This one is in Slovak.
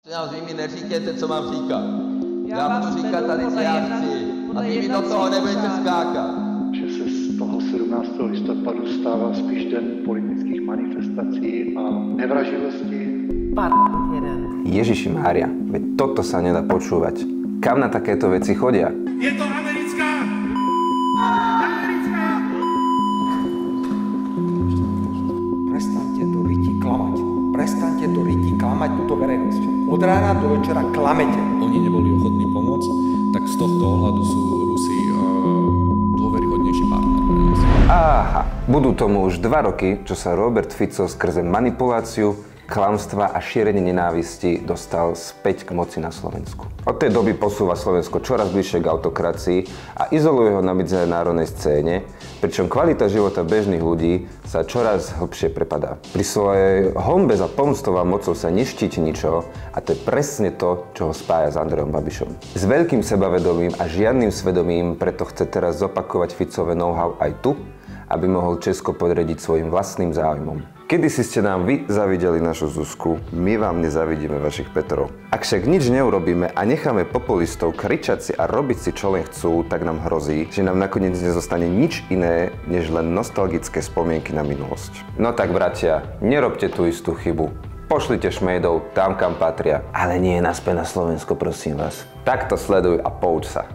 Vy mi neříkejte, co mám říkat. Já budu říkat tady, co já chci. A vy mi do toho nebudete skákat. Že se z toho 17. listopadu stává spíš den politických manifestací a nevraživosti. Ježiši Mária, veď toto sa nedá počúvať. Kam na takéto veci chodia? Je to americká! Prestaňte to ryti klamať. Prestaňte to ryti klamať túto verejnosť. Od rána do večera klamete. Oni neboli ochotní pomôcť, tak z tohto ohľadu sú Rusi dôveryhodnejší partner pre nás. Aha, budú tomu už 2 roky, čo sa Robert Fico skrze manipuláciu, klamstva a šírenie nenávisti dostal späť k moci na Slovensku. Od tej doby posúva Slovensko čoraz bližšie k autokracii a izoluje ho na medzinárodnej scéne, pričom kvalita života bežných ľudí sa čoraz hlbšie prepadá. Pri svojej honbe za pomstou a mocou sa neštíti ničoho a to je presne to, čo ho spája s Andrejom Babišom. S veľkým sebavedomím a žiadnym svedomím preto chce teraz zopakovať Ficové know-how aj tu, aby mohol Česko podriadiť svojim vlastným záujmom. Kedysi ste nám vy zavideli našu Zuzku, my vám nezavidíme vašich Petrov. Ak však nič neurobíme a necháme populistov kričať si a robiť si čo len chcú, tak nám hrozí, že nám nakoniec nezostane nič iné, než len nostalgické spomienky na minulosť. No tak bratia, nerobte tú istú chybu. Pošlite šmejdov tam, kam patria. Ale nie naspäť na Slovensko, prosím vás. Takto sleduj a pouč sa.